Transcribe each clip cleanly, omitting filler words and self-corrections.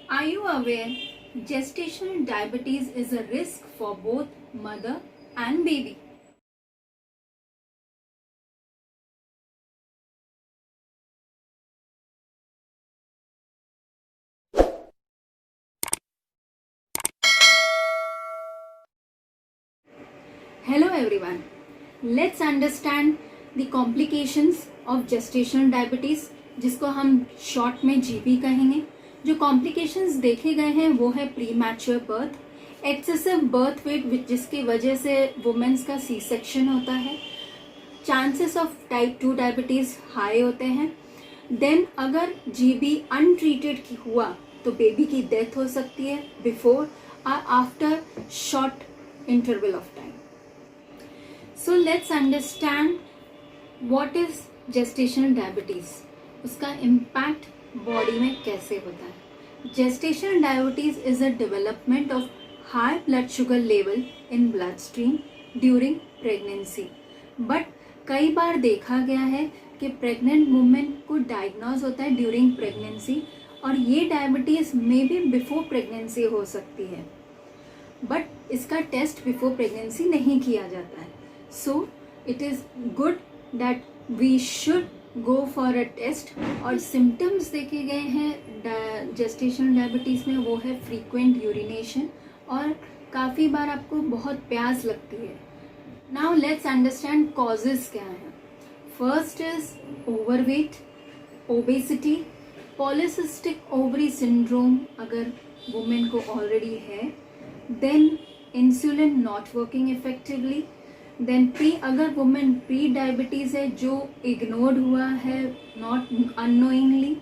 Are you aware gestational diabetes is a risk for both mother and baby? Hello everyone. Let's understand the complications of gestational diabetes, जिसको हम short में GB कहेंगे. जो complications देखे गए हैं वो है pre mature birth, excessive birth weight जिसकी वजह से वुमेन्स का सी सेक्शन होता है, chances of type 2 diabetes high होते हैं. देन अगर जीबी अनट्रीटेड हुआ तो बेबी की डेथ हो सकती है बिफोर और after short interval of time. So let's understand what is gestational diabetes, उसका इम्पैक्ट बॉडी में कैसे होता है. Gestational diabetes is a development of high blood sugar level in bloodstream during pregnancy. But कई बार देखा गया है कि प्रेग्नेंट वुमेन को डायग्नोज होता है ड्यूरिंग प्रेगनेंसी और ये डायबिटीज में भी बिफोर प्रेगनेंसी हो सकती है, बट इसका टेस्ट बिफोर प्रेगनेंसी नहीं किया जाता है. So it is good that we should go for a test. और सिम्टम्स देखे गए हैं जेस्टेशनल डायबिटीज़ में वो है फ्रीक्वेंट यूरिनेशन और काफ़ी बार आपको बहुत प्यास लगती है. नाउ लेट्स अंडरस्टैंड कॉजेज़ क्या हैं. First is overweight, obesity, polycystic ovary syndrome अगर वुमेन को ऑलरेडी है, then insulin not working effectively, then अगर वुमेन प्री डायबिटीज है जो इग्नोर्ड हुआ है not unknowingly,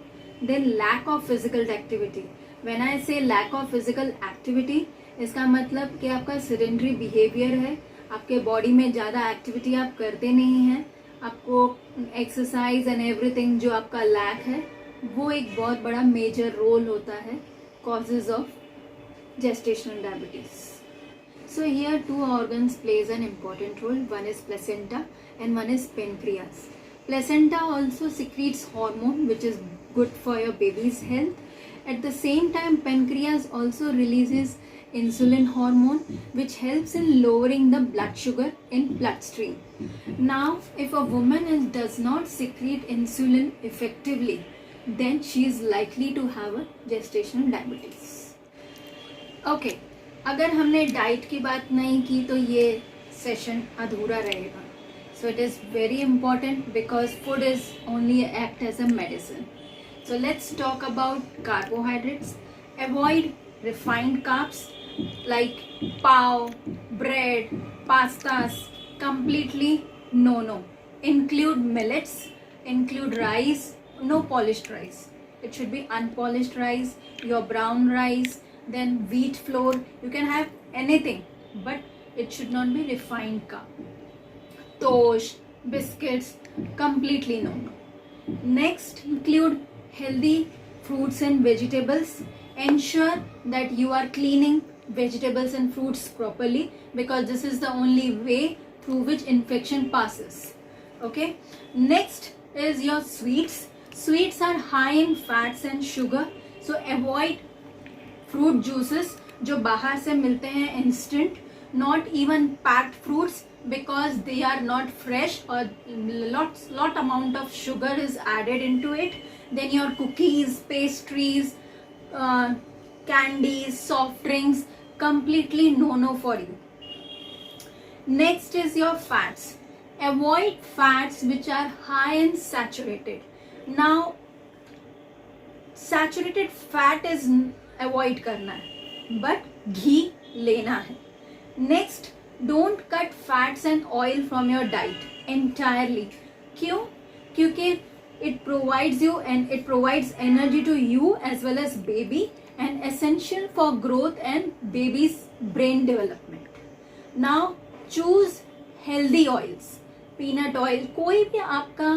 then lack of physical activity. When I say lack of physical activity, इसका मतलब कि आपका सेडेंटरी बिहेवियर है, आपके बॉडी में ज़्यादा एक्टिविटी आप करते नहीं हैं, आपको एक्सरसाइज एंड एवरीथिंग जो आपका लैक है वो एक बहुत बड़ा मेजर रोल होता है causes of gestational diabetes. So here two organs plays an important role. One is placenta and one is pancreas. Placenta also secretes hormone which is good for your baby's health. At the same time, pancreas also releases insulin hormone which helps in lowering the blood sugar in bloodstream. Now, if a woman does not secrete insulin effectively, then she is likely to have a gestational diabetes. Okay. अगर हमने diet की बात नहीं की तो ये session अधूरा रहेगा. So it is very important because food is only act as a medicine. So let's talk about carbohydrates. Avoid refined carbs like pav, bread, pastas, completely no. Include millets, include rice, no polished rice. It should be unpolished rice, your brown rice, then wheat flour. You can have anything, but it should not be refined carb. Toast, biscuits, completely no. Next, include healthy fruits and vegetables. Ensure that you are cleaning vegetables and fruits properly because this is the only way through which infection passes. Okay. Next is your sweets. Sweets are high in fats and sugar, so avoid fruit juices जो बाहर से मिलते हैं instant, not even packed fruits because they are not fresh और lot amount of sugar is added into it. Then your cookies, pastries, candies, soft drinks, completely no for you. Next is your fats. Avoid fats which are high in saturated. Now saturated fat is avoid करना है but ghee लेना है. Next, don't cut fats and oil from your diet entirely. क्यों? क्योंकि it provides you and it provides energy to you as well as baby and essential for growth and baby's brain development. Now choose healthy oils. Peanut oil, कोई भी आपका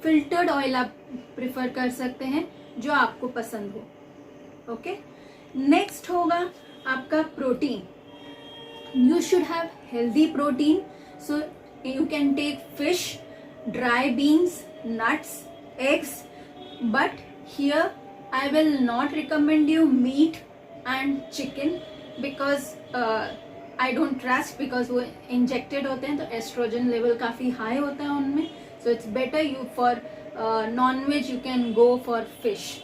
filtered oil आप prefer कर सकते हैं जो आपको पसंद हो. ओके. नेक्स्ट होगा आपका protein. You should have healthy protein, so you can take fish, dry beans, nuts, eggs, but here I will not recommend you meat and chicken because I don't trust, because वो injected होते हैं तो estrogen level काफ़ी high होता है उनमें. So it's better you for non-veg you can go for fish.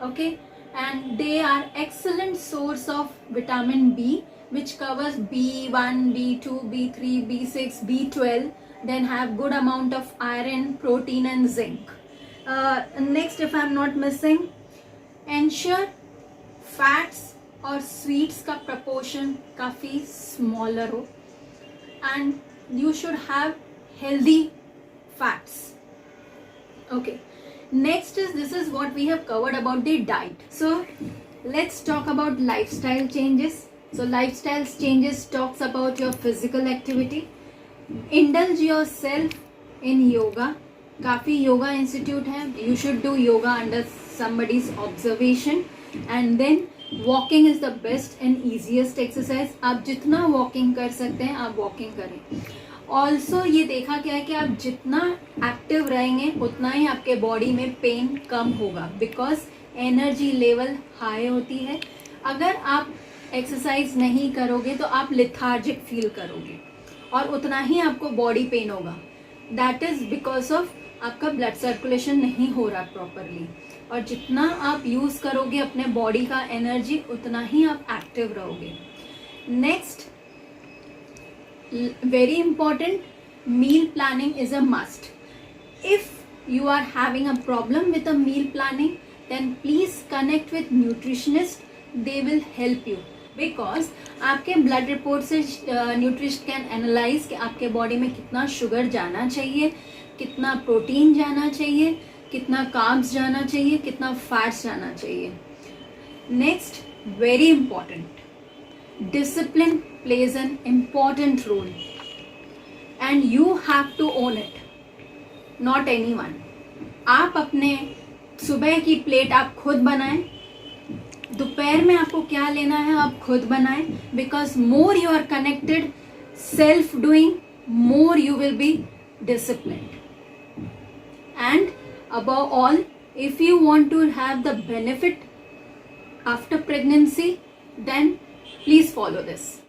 Okay, and they are excellent source of vitamin B, which covers B1, B2, B3, B6, B12. Then have good amount of iron, protein and zinc. Next, if I'm not missing, ensure fats और sweets का proportion काफ़ी smaller हो, and you should have healthy fats. Okay, next is, this is what we have covered about the diet. So let's talk about lifestyle changes. So lifestyle changes talks about your physical activity. Indulge yourself in yoga. काफ़ी yoga institute है. You should do yoga under somebody's observation. And then walking is the best and easiest exercise. आप जितना walking कर सकते हैं आप walking करें. Also ये देखा गया है कि आप जितना एक्टिव रहेंगे उतना ही आपके बॉडी में पेन कम होगा, बिकॉज एनर्जी लेवल हाई होती है. अगर आप एक्सरसाइज नहीं करोगे तो आप लिथार्जिक फील करोगे और उतना ही आपको बॉडी पेन होगा. दैट इज बिकॉज ऑफ आपका ब्लड सर्कुलेशन नहीं हो रहा प्रॉपरली. और जितना आप यूज करोगे अपने बॉडी का एनर्जी उतना ही आप एक्टिव रहोगे. Next, very important, meal planning is a must. If you are having a problem with a meal planning, then please connect with nutritionist. They will help you, because आपके blood report से nutrition can analyse कि आपके body में कितना sugar जाना चाहिए, कितना protein जाना चाहिए, कितना कार्ब्स जाना चाहिए, कितना फैट्स जाना चाहिए. Next, very important, discipline plays an important role and you have to own it, not anyone. आप अपने सुबह की प्लेट आप खुद बनाएं, दोपहर में आपको क्या लेना है आप खुद बनाएं, because more you are connected, self doing, more you will be disciplined. And above all, if you want to have the benefit after pregnancy, then please follow this.